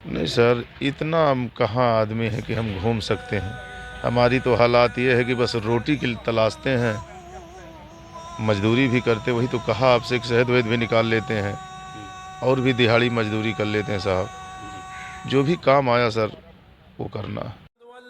नहीं सर, इतना हम कहाँ आदमी हैं कि हम घूम सकते हैं। हमारी तो हालात ये है कि बस रोटी के लिए तलाशते हैं, मजदूरी भी करते, वही तो कहा आपसे, एक शहद वहद भी निकाल लेते हैं और भी दिहाड़ी मजदूरी कर लेते हैं साहब। जो भी काम आया सर वो करना।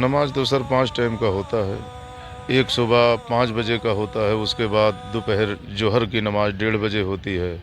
नमाज तो सर 5 टाइम का होता है। एक सुबह 5 बजे का होता है, उसके बाद दोपहर जोहर की नमाज 1:30 बजे होती है।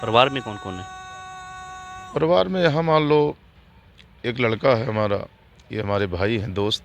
परिवार में कौन कौन है? परिवार में यहाँ मान लो एक लड़का है हमारा, ये हमारे भाई हैं, दोस्त,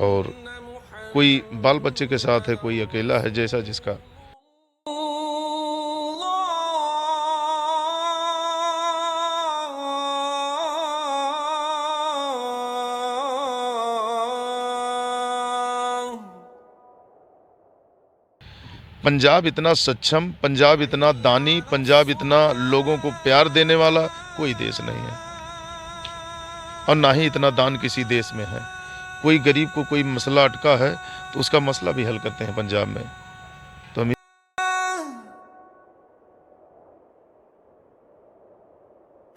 और कोई बाल बच्चे के साथ है, कोई अकेला है, जैसा जिसका। पंजाब इतना सक्षम, पंजाब इतना दानी, पंजाब इतना लोगों को प्यार देने वाला कोई देश नहीं है, और ना ही इतना दान किसी देश में है। कोई गरीब को कोई मसला अटका है तो उसका मसला भी हल करते हैं पंजाब में। तो हम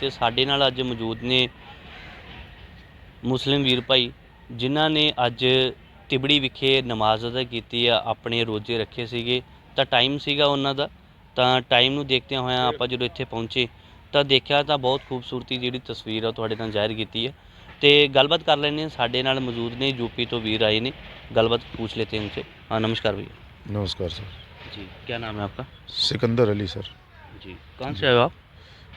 ਤੇ ਸਾਡੇ ਨਾਲ ਅੱਜ ਮੌਜੂਦ ਨੇ ਮੁਸਲਿਮ ਵੀਰ ਭਾਈ, ਜਿਨ੍ਹਾਂ ਨੇ ਅੱਜ ਤਿਬੜੀ ਵਿਖੇ ਨਮਾਜ਼ ਅਦਾ ਕੀਤੀ ਆ, ਆਪਣੇ ਰੋਜ਼ੇ ਰੱਖੇ ਸੀਗੇ। ਤਾਂ ਟਾਈਮ ਸੀਗਾ ਉਹਨਾਂ ਦਾ, ਤਾਂ ਟਾਈਮ ਨੂੰ ਦੇਖਦਿਆਂ ਹੋਇਆਂ ਆਪਾਂ ਜਦੋਂ ਇੱਥੇ ਪਹੁੰਚੇ ਤਾਂ ਦੇਖਿਆ ਤਾਂ ਬਹੁਤ ਖੂਬਸੂਰਤੀ ਜਿਹੜੀ ਤਸਵੀਰ ਆ ਤੁਹਾਡੇ ਨਾਲ ਜ਼ਾਹਿਰ ਕੀਤੀ ਹੈ। ਤੇ ਗੱਲਬਾਤ ਕਰ ਲੈਂਦੇ ਹਾਂ, ਸਾਡੇ ਨਾਲ ਮੌਜੂਦ ਨੇ यूपी ਤੋਂ ਵੀਰ आए ने, गलबात पूछ लेते हैं उनसे। हाँ नमस्कार भैया। नमस्कार सर। जी क्या नाम है आपका? सिकंदर अली सर। जी कहाँ से आए हो आप?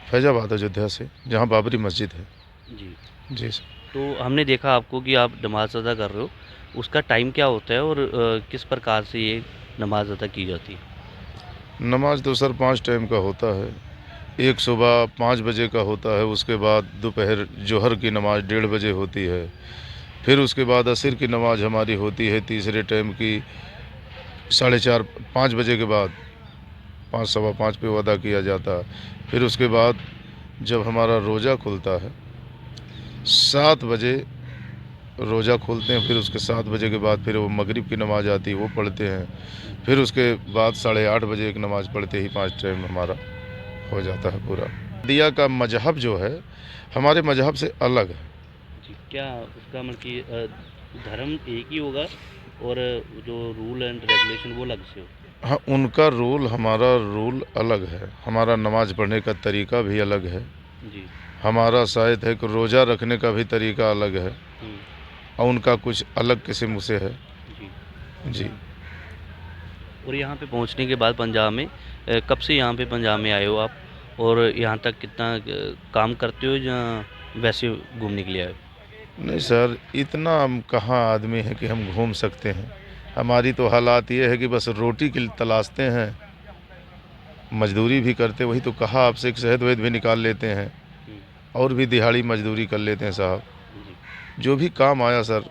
फैजाबाद अयोध्या से, जहाँ बाबरी मस्जिद है। जी जी सर। तो हमने देखा आपको कि आप नमाज अदा कर रहे हो, उसका टाइम क्या होता है और किस प्रकार से ये नमाज अदा की जाती है? नमाज तो सर 5 टाइम का होता है। एक सुबह 5 बजे का होता है, उसके बाद दोपहर जोहर की नमाज 1:30 बजे होती है। फिर उसके बाद असर की नमाज हमारी होती है तीसरे टाइम की 4:30-5 बजे के बाद, 5 सवा 5 पे अदा किया जाता है। फिर उसके बाद जब हमारा रोज़ा खुलता है 7 बजे रोज़ा खोलते हैं, फिर उसके 7 बजे के बाद फिर वो मगरिब की नमाज आती है, वो पढ़ते हैं। फिर उसके बाद 8:30 बजे एक नमाज पढ़ते ही 5 टाइम हमारा हो जाता है पूरा। दिया का मजहब जो है हमारे मजहब से अलग है। जी क्या उसका मतलब कि धर्म एक ही होगा और जो रूल एंड रेगुलेशन वो अलग से हो? हाँ, उनका रूल हमारा रूल अलग है, हमारा नमाज पढ़ने का तरीका भी अलग है, जी हमारा शायद है कि रोज़ा रखने का भी तरीका अलग है, और उनका कुछ अलग किस्म से है। जी जी। और यहाँ पे पहुँचने के बाद पंजाब में कब से यहाँ पे पंजाब में आए हो आप, और यहाँ तक कितना काम करते हो या वैसे घूमने के लिए आए हो? नहीं सर, इतना हम कहाँ आदमी हैं कि हम घूम सकते हैं। हमारी तो हालात ये है कि बस रोटी के लिए तलाशते हैं, मजदूरी भी करते, वही तो कहा आपसे, एक शहद वहद भी निकाल लेते हैं और भी दिहाड़ी मजदूरी कर लेते हैं साहब। जी जो भी काम आया सर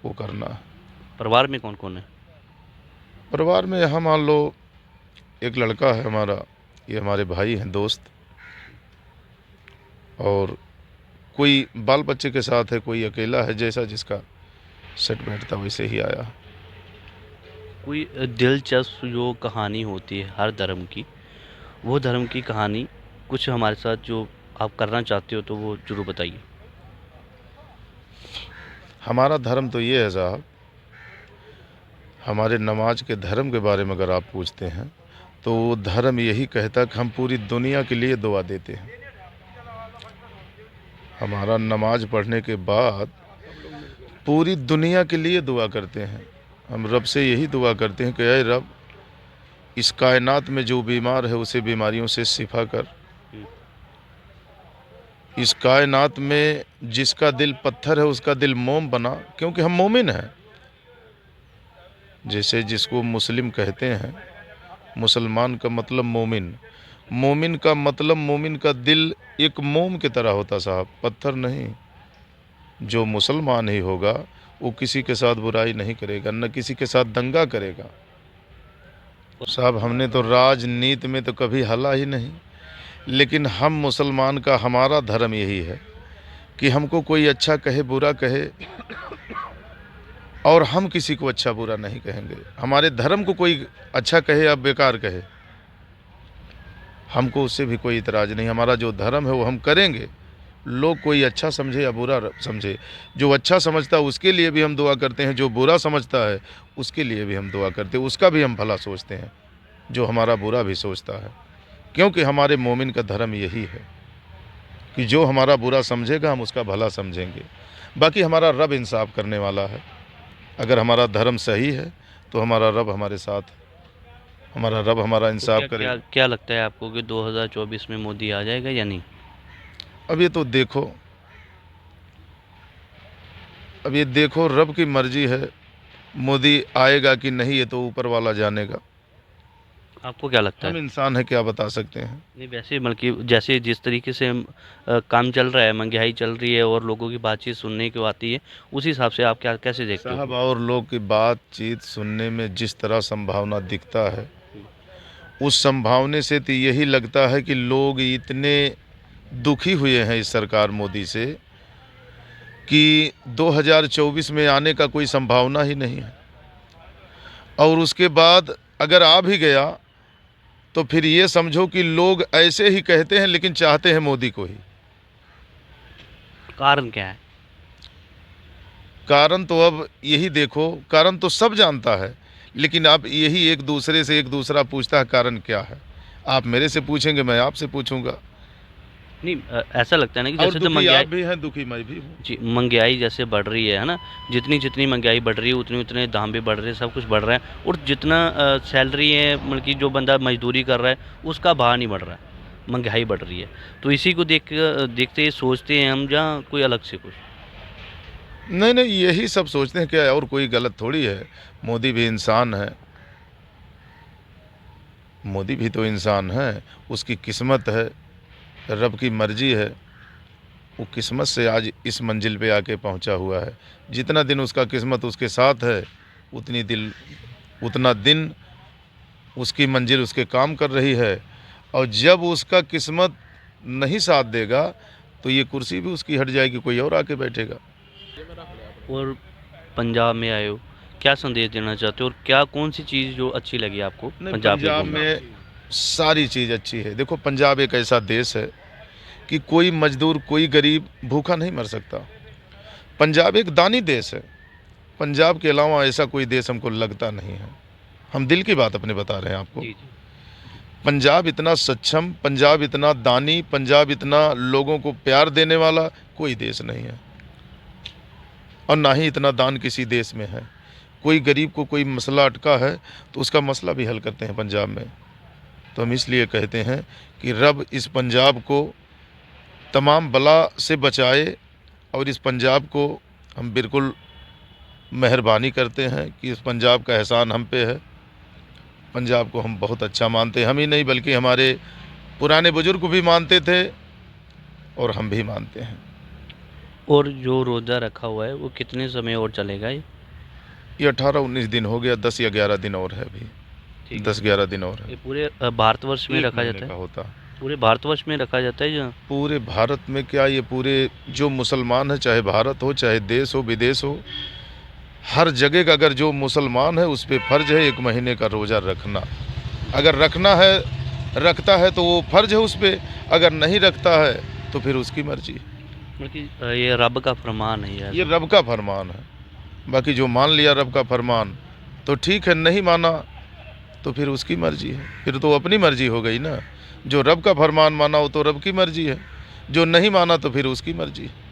वो करना। परिवार में कौन कौन है? परिवार में यहाँ मान लो एक लड़का है हमारा, ये हमारे भाई हैं, दोस्त, और कोई बाल बच्चे के साथ है, कोई अकेला है, जैसा जिसका सेट बैठता वैसे ही आया। कोई दिलचस्प जो कहानी होती है हर धर्म की, वो धर्म की कहानी कुछ हमारे साथ जो आप करना चाहते हो तो वो ज़रूर बताइए। हमारा धर्म तो ये है साहब, हमारे नमाज के धर्म के बारे में अगर आप पूछते हैं तो वो धर्म यही कहता है कि हम पूरी दुनिया के लिए दुआ देते हैं। हमारा नमाज पढ़ने के बाद पूरी दुनिया के लिए दुआ करते हैं। हम रब से यही दुआ करते हैं कि ऐ रब, इस कायनात में जो बीमार है उसे बीमारियों से शिफा कर। इस कायनात में जिसका दिल पत्थर है उसका दिल मोम बना, क्योंकि हम मोमिन हैं। जैसे जिसको मुस्लिम कहते हैं, मुसलमान का मतलब मोमिन, मोमिन का मतलब मोमिन का दिल एक मोम की तरह होता साहब, पत्थर नहीं। जो मुसलमान ही होगा वो किसी के साथ बुराई नहीं करेगा, न किसी के साथ दंगा करेगा। साहब हमने तो राजनीति में तो कभी हला ही नहीं, लेकिन हम मुसलमान का हमारा धर्म यही है कि हमको कोई अच्छा कहे बुरा कहे और हम किसी को अच्छा बुरा नहीं कहेंगे। हमारे धर्म को कोई अच्छा कहे या बेकार कहे, हमको उससे भी कोई इतराज़ नहीं। हमारा जो धर्म है वो हम करेंगे, लोग कोई अच्छा समझे या बुरा समझे। जो अच्छा समझता है उसके लिए भी हम दुआ करते हैं, जो बुरा समझता है उसके लिए भी हम दुआ करते हैं, उसका भी हम भला सोचते हैं, जो हमारा बुरा भी सोचता है। क्योंकि हमारे मोमिन का धर्म यही है कि जो हमारा बुरा समझेगा हम उसका भला समझेंगे। बाकी हमारा रब इंसाफ करने वाला है। अगर हमारा धर्म सही है तो हमारा रब हमारे साथ है, हमारा रब हमारा इंसाफ क्या, करेगा। क्या लगता है आपको कि 2024 में मोदी आ जाएगा या नहीं? अब ये तो देखो, अब ये देखो रब की मर्जी है, मोदी आएगा कि नहीं ये तो ऊपर वाला जानेगा। आपको क्या लगता हम है? इंसान है, क्या बता सकते हैं। नहीं, वैसे बल्कि जैसे जिस तरीके से काम चल रहा है, महंगाई चल रही है और लोगों की बातचीत सुनने को आती है, उस हिसाब से आप क्या कैसे देखते साहब हो? और लोग की बातचीत सुनने में जिस तरह संभावना दिखता है, उस संभावने से तो यही लगता है कि लोग इतने दुखी हुए हैं इस सरकार मोदी से कि 2024 में आने का कोई संभावना ही नहीं है। और उसके बाद अगर आ भी गया तो फिर ये समझो कि लोग ऐसे ही कहते हैं लेकिन चाहते हैं मोदी को ही। कारण क्या है? कारण तो अब यही देखो, कारण तो सब जानता है, लेकिन अब यही एक दूसरे से एक दूसरा पूछता है कारण क्या है। आप मेरे से पूछेंगे, मैं आपसे पूछूंगा। नहीं, ऐसा लगता है ना कि और जैसे तो दुखी महंगाई, आप भी हैं, दुखी मैं भी हूँ। जी, महंगाई जैसे बढ़ रही है ना, जितनी जितनी महंगाई बढ़ रही है उतने उतने दाम भी बढ़ रहे हैं, सब कुछ बढ़ रहा है। और जितना सैलरी है, मतलब कि जो बंदा मजदूरी कर रहा है उसका भाव नहीं बढ़ रहा है, महंगाई बढ़ रही है। तो इसी को देखते सोचते हैं हम, जहाँ कोई अलग से कुछ नहीं नहीं, यही सब सोचते हैं, क्या और कोई गलत थोड़ी है। मोदी भी इंसान है, मोदी भी तो इंसान है, उसकी किस्मत है, रब की मर्जी है। वो किस्मत से आज इस मंजिल पे आके पहुंचा हुआ है। जितना दिन उसका किस्मत उसके साथ है उतना दिन उसकी मंजिल उसके काम कर रही है। और जब उसका किस्मत नहीं साथ देगा तो ये कुर्सी भी उसकी हट जाएगी, कोई और आके बैठेगा। और पंजाब में आए हो, क्या संदेश देना चाहते हो और क्या कौन सी चीज़ जो अच्छी लगी आपको पंजाब पंजाब घूमना? में सारी चीज़ अच्छी है। देखो पंजाब एक ऐसा देश है कि कोई मजदूर कोई गरीब भूखा नहीं मर सकता। पंजाब एक दानी देश है। पंजाब के अलावा ऐसा कोई देश हमको लगता नहीं है। हम दिल की बात अपने बता रहे हैं आपको। जी जी। पंजाब इतना सक्षम, पंजाब इतना दानी, पंजाब इतना लोगों को प्यार देने वाला कोई देश नहीं है, और ना ही इतना दान किसी देश में है। कोई गरीब को कोई मसला अटका है तो उसका मसला भी हल करते हैं पंजाब में। तो हम इसलिए कहते हैं कि रब इस पंजाब को तमाम बला से बचाए, और इस पंजाब को हम बिल्कुल मेहरबानी करते हैं कि इस पंजाब का एहसान हम पे है। पंजाब को हम बहुत अच्छा मानते हैं, हम ही नहीं बल्कि हमारे पुराने बुजुर्ग भी मानते थे और हम भी मानते हैं। और जो रोज़ा रखा हुआ है वो कितने समय और चलेगा ये? ये 18-19 दिन हो गया, 10 या 11 दिन और है अभी। ठीक है। 10-11 दिन और है। ये पूरे भारतवर्ष में एक रखा महीने जाता का है? होता। पूरे भारतवर्ष में रखा जाता है जहाँ? पूरे भारत में क्या, ये पूरे जो मुसलमान है, चाहे भारत हो चाहे देश हो विदेश हो, हर जगह का अगर जो मुसलमान है उस पर फ़र्ज है 1 महीने का रोज़ा रखना। अगर रखना है, रखता है तो वो फ़र्ज है उस पर, अगर नहीं रखता है तो फिर उसकी मर्जी। मतलब कि ये रब का फरमान है यार। ये रब का फरमान है। बाकी जो मान लिया रब का फरमान तो ठीक है, नहीं माना तो फिर उसकी मर्जी है, फिर तो अपनी मर्जी हो गई ना। जो रब का फरमान माना वो तो रब की मर्जी है, जो नहीं माना तो फिर उसकी मर्जी है।